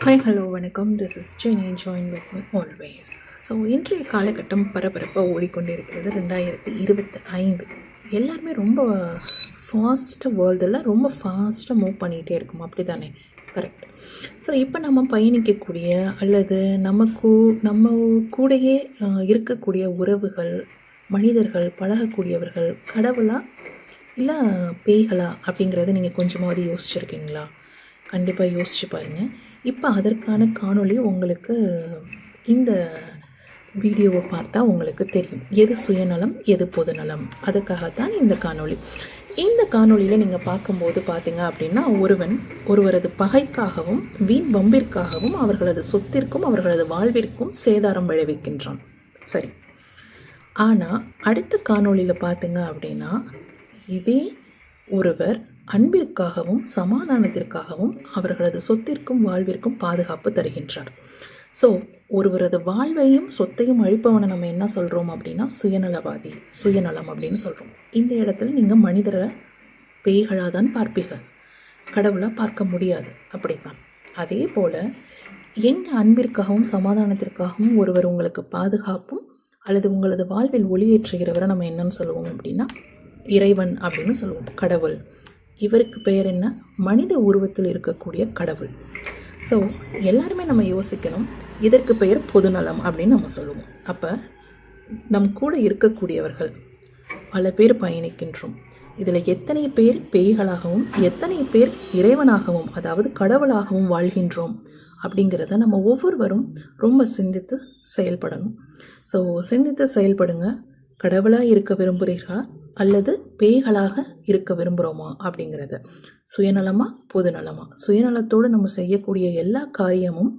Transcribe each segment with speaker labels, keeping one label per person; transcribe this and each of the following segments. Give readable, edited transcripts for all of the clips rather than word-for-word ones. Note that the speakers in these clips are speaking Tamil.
Speaker 1: ஹாய் ஹலோ வணக்கம். This is Jenny, join with me always. So இன்றைய காலகட்டம் பரபரப்பாக ஓடிக்கொண்டே இருக்கிறது. 2025 எல்லாருமே ரொம்ப ஃபாஸ்ட்டு வேர்ல்டில் ரொம்ப ஃபாஸ்ட்டாக மூவ் பண்ணிகிட்டே இருக்கும், அப்படி தானே? கரெக்ட். ஸோ இப்போ நம்ம பயணிக்கக்கூடிய அல்லது நம்ம கூடயே இருக்கக்கூடிய உறவுகள், மனிதர்கள், பழகக்கூடியவர்கள் கடவுளா இல்லை பேய்களா அப்படிங்கிறத நீங்கள் கொஞ்சமாவது யோசிச்சுருக்கீங்களா? கண்டிப்பாக யோசிச்சு பாருங்கள். இப்போ அதற்கான காணொளி உங்களுக்கு இந்த வீடியோவை பார்த்தா உங்களுக்கு தெரியும், எது சுயநலம் எது பொதுநலம். அதுக்காகத்தான் இந்த காணொளி. இந்த காணொளியில் நீங்கள் பார்க்கும்போது பார்த்தீங்க அப்படின்னா, ஒருவரது பகைக்காகவும் வீண் வம்பிற்காகவும் அவர்களது சொத்திற்கும் அவர்களது வாழ்விற்கும் சேதாரம் விளைவிக்கின்றான். சரி, ஆனால் அடுத்த காணொளியில் பார்த்தீங்க அப்படின்னா, இதே ஒருவர் அன்பிற்காகவும் சமாதானத்திற்காகவும் அவர்களது சொத்திற்கும் வாழ்விற்கும் பாதுகாப்பு தருகின்றார். ஸோ ஒருவரது வாழ்வையும் சொத்தையும் அழிப்பவனை நம்ம என்ன சொல்கிறோம் அப்படின்னா சுயநலவாதி, சுயநலம் அப்படின்னு சொல்கிறோம். இந்த இடத்துல நீங்கள் மனிதரை பேய்களாக தான் பார்ப்பீர்கள், கடவுளாக பார்க்க முடியாது. அப்படித்தான். அதே போல் எங்கள் அன்பிற்காகவும் சமாதானத்திற்காகவும் ஒருவர் உங்களுக்கு பாதுகாப்பும் அல்லது உங்களது வாழ்வில் ஒளியேற்றுகிறவரை நம்ம என்னன்னு சொல்லுவோம் அப்படின்னா இறைவன் அப்படின்னு சொல்லுவோம், கடவுள். இவருக்கு பெயர் என்ன? மனித உருவத்தில் இருக்கக்கூடிய கடவுள். ஸோ எல்லாருமே நம்ம யோசிக்கணும், இதற்கு பெயர் பொதுநலம் அப்படின்னு நம்ம சொல்லுவோம். அப்போ நம் கூட இருக்கக்கூடியவர்கள் பல பேர் பயணிக்கின்றோம். இதில் எத்தனை பேர் பேய்களாகவும் எத்தனை பேர் இறைவனாகவும் அதாவது கடவுளாகவும் வாழ்கின்றோம் அப்படிங்கிறத நம்ம ஒவ்வொருவரும் ரொம்ப சிந்தித்து செயல்படணும். ஸோ சிந்தித்து செயல்படுங்க. கடவுளாக இருக்க விரும்புகிறீர்களா அல்லது பேய்களாக இருக்க விரும்புகிறோமா அப்படிங்கிறத. சுயநலமா பொதுநலமா? சுயநலத்தோடு நம்ம செய்யக்கூடிய எல்லா காரியமும்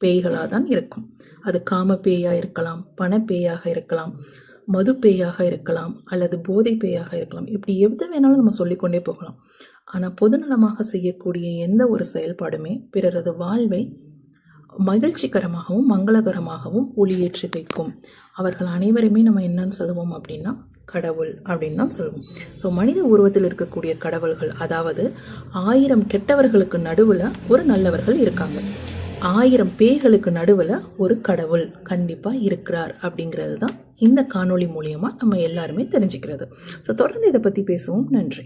Speaker 1: பேய்களாக தான் இருக்கும். அது காம பேயாக இருக்கலாம், பணப்பேயாக இருக்கலாம், மது பேயாக இருக்கலாம், அல்லது போதை பேயாக இருக்கலாம். இப்படி எது வேணாலும் நம்ம சொல்லிக்கொண்டே போகலாம். ஆனால் பொதுநலமாக செய்யக்கூடிய எந்த ஒரு செயல்பாடுமே பிறரது வாழ்வை மகிழ்ச்சிகரமாகவும் மங்களகரமாகவும் ஒளியேற்றி வைக்கும். அவர்கள் அனைவருமே நம்ம என்னன்னு சொல்லுவோம் அப்படின்னா கடவுள் அப்படின்னு தான் சொல்லுவோம். ஸோ மனித உருவத்தில் இருக்கக்கூடிய கடவுள்கள், அதாவது 1000 கெட்டவர்களுக்கு நடுவில் ஒரு நல்லவர்கள் இருக்காங்க, 1000 பேய்களுக்கு நடுவில் ஒரு கடவுள் கண்டிப்பாக இருக்கிறார் அப்படிங்கிறது தான் இந்த காணொளி மூலியமாக நம்ம எல்லாருமே தெரிஞ்சுக்கிறது. ஸோ தொடர்ந்து இதை பற்றி பேசுவோம். நன்றி.